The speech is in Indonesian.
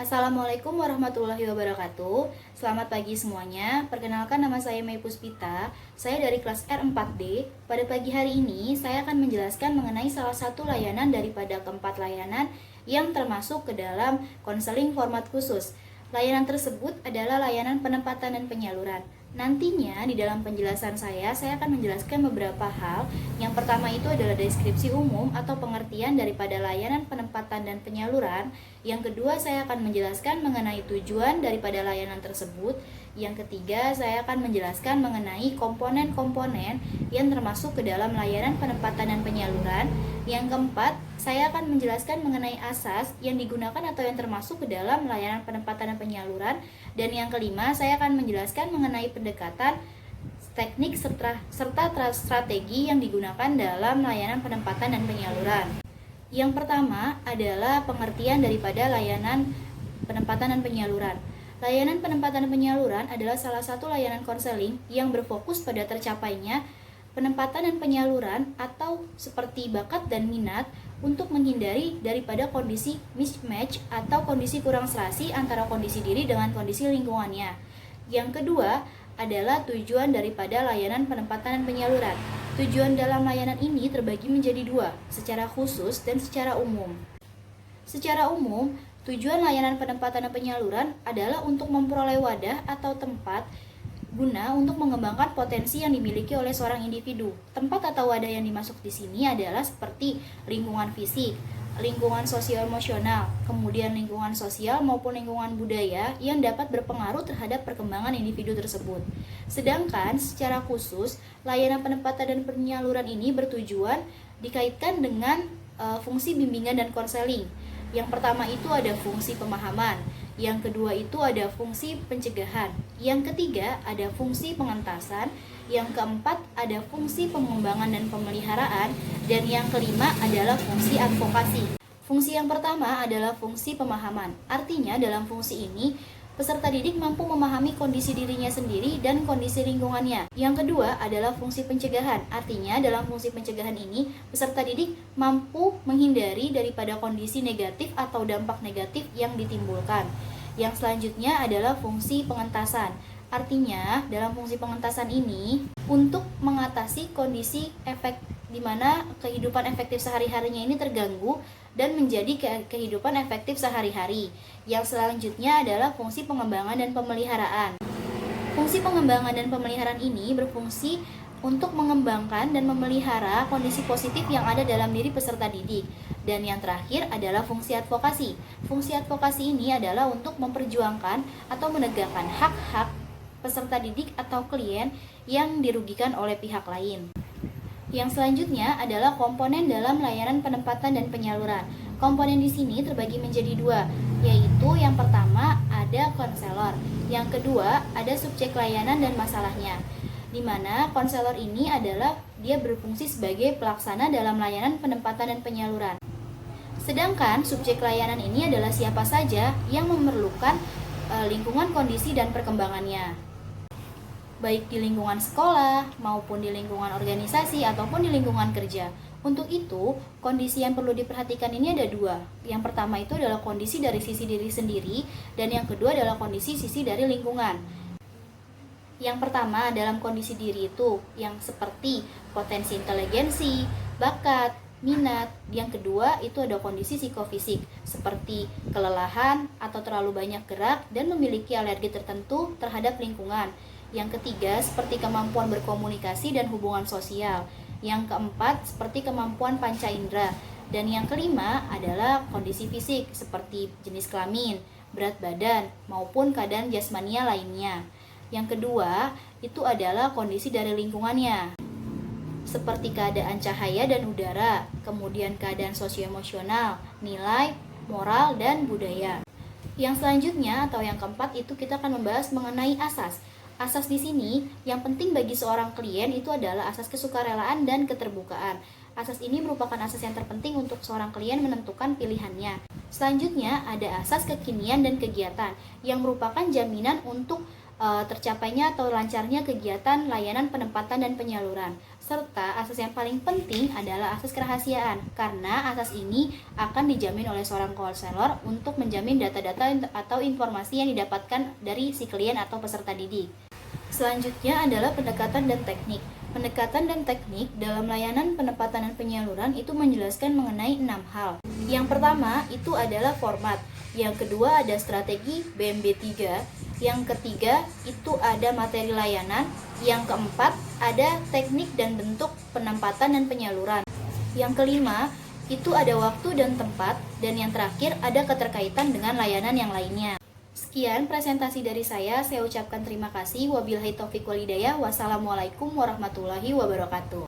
Assalamualaikum warahmatullahi wabarakatuh. Selamat pagi semuanya. Perkenalkan, nama saya Mei Puspita. Saya dari kelas R4D. Pada pagi hari ini saya akan menjelaskan mengenai salah satu layanan daripada keempat layanan yang termasuk ke dalam konseling format khusus. Layanan tersebut adalah layanan penempatan dan penyaluran. Nantinya di dalam penjelasan saya akan menjelaskan beberapa hal. Yang pertama itu adalah deskripsi umum atau pengertian daripada layanan penempatan dan penyaluran. Yang kedua, saya akan menjelaskan mengenai tujuan daripada layanan tersebut. Yang ketiga, saya akan menjelaskan mengenai komponen-komponen yang termasuk ke dalam layanan penempatan dan penyaluran. Yang keempat, saya akan menjelaskan mengenai asas yang digunakan atau yang termasuk ke dalam layanan penempatan dan penyaluran. Dan yang kelima, saya akan menjelaskan mengenai pendekatan, teknik, serta strategi yang digunakan dalam layanan penempatan dan penyaluran. Yang pertama adalah pengertian daripada layanan penempatan dan penyaluran. Layanan penempatan dan penyaluran adalah salah satu layanan konseling yang berfokus pada tercapainya penempatan dan penyaluran atau seperti bakat dan minat untuk menghindari daripada kondisi mismatch atau kondisi kurang serasi antara kondisi diri dengan kondisi lingkungannya. Yang kedua adalah tujuan daripada layanan penempatan dan penyaluran. Tujuan dalam layanan ini terbagi menjadi dua, secara khusus dan secara umum. Secara umum, tujuan layanan penempatan dan penyaluran adalah untuk memperoleh wadah atau tempat guna untuk mengembangkan potensi yang dimiliki oleh seorang individu. Tempat atau wadah yang dimaksud di sini adalah seperti lingkungan fisik, lingkungan sosial emosional, kemudian lingkungan sosial maupun lingkungan budaya yang dapat berpengaruh terhadap perkembangan individu tersebut. Sedangkan secara khusus, layanan penempatan dan penyaluran ini bertujuan dikaitkan dengan fungsi bimbingan dan konseling. Yang pertama itu ada fungsi pemahaman, yang kedua itu ada fungsi pencegahan, yang ketiga ada fungsi pengentasan, yang keempat ada fungsi pengembangan dan pemeliharaan, dan yang kelima adalah fungsi advokasi. Fungsi yang pertama adalah fungsi pemahaman. Artinya dalam fungsi ini peserta didik mampu memahami kondisi dirinya sendiri dan kondisi lingkungannya. Yang kedua adalah fungsi pencegahan. Artinya dalam fungsi pencegahan ini peserta didik mampu menghindari daripada kondisi negatif atau dampak negatif yang ditimbulkan. Yang selanjutnya adalah fungsi pengentasan. Artinya dalam fungsi pengentasan ini untuk mengatasi kondisi efek di mana kehidupan efektif sehari-harinya ini terganggu dan menjadi kehidupan efektif sehari-hari. Yang selanjutnya adalah fungsi pengembangan dan pemeliharaan. Fungsi pengembangan dan pemeliharaan ini berfungsi untuk mengembangkan dan memelihara kondisi positif yang ada dalam diri peserta didik. Dan yang terakhir adalah fungsi advokasi. Fungsi advokasi ini adalah untuk memperjuangkan atau menegakkan hak-hak peserta didik atau klien yang dirugikan oleh pihak lain. Yang selanjutnya adalah komponen dalam layanan penempatan dan penyaluran. Komponen di sini terbagi menjadi dua, yaitu yang pertama ada konselor, yang kedua ada subjek layanan dan masalahnya. Di mana konselor ini adalah dia berfungsi sebagai pelaksana dalam layanan penempatan dan penyaluran. Sedangkan subjek layanan ini adalah siapa saja yang memerlukan lingkungan kondisi dan perkembangannya, baik di lingkungan sekolah maupun di lingkungan organisasi ataupun di lingkungan kerja. Untuk itu, kondisi yang perlu diperhatikan ini ada dua. Yang pertama itu adalah kondisi dari sisi diri sendiri, dan yang kedua adalah kondisi sisi dari lingkungan. Yang pertama dalam kondisi diri itu yang seperti potensi inteligensi, bakat, minat. Yang kedua itu ada kondisi psikofisik seperti kelelahan atau terlalu banyak gerak dan memiliki alergi tertentu terhadap lingkungan. Yang ketiga seperti kemampuan berkomunikasi dan hubungan sosial. Yang keempat seperti kemampuan panca indera. Dan yang kelima adalah kondisi fisik seperti jenis kelamin, berat badan, maupun keadaan jasmania lainnya. Yang kedua itu adalah kondisi dari lingkungannya, seperti keadaan cahaya dan udara, kemudian keadaan sosio-emosional, nilai, moral, dan budaya. Yang selanjutnya atau yang keempat itu kita akan membahas mengenai asas. Asas di sini yang penting bagi seorang klien itu adalah asas kesukarelaan dan keterbukaan. Asas ini merupakan asas yang terpenting untuk seorang klien menentukan pilihannya. Selanjutnya ada asas kekinian dan kegiatan yang merupakan jaminan untuk tercapainya atau lancarnya kegiatan layanan penempatan dan penyaluran. Serta asas yang paling penting adalah asas kerahasiaan, karena asas ini akan dijamin oleh seorang konselor untuk menjamin data-data atau informasi yang didapatkan dari si klien atau peserta didik. Selanjutnya adalah pendekatan dan teknik. Pendekatan dan teknik dalam layanan penempatan dan penyaluran itu menjelaskan mengenai 6 hal. Yang pertama itu adalah format, yang kedua ada strategi BMB3, yang ketiga itu ada materi layanan, yang keempat ada teknik dan bentuk penempatan dan penyaluran, yang kelima itu ada waktu dan tempat, dan yang terakhir ada keterkaitan dengan layanan yang lainnya. Sekian presentasi dari saya ucapkan terima kasih. Wabillahi taufiq wal hidayah. Wassalamualaikum warahmatullahi wabarakatuh.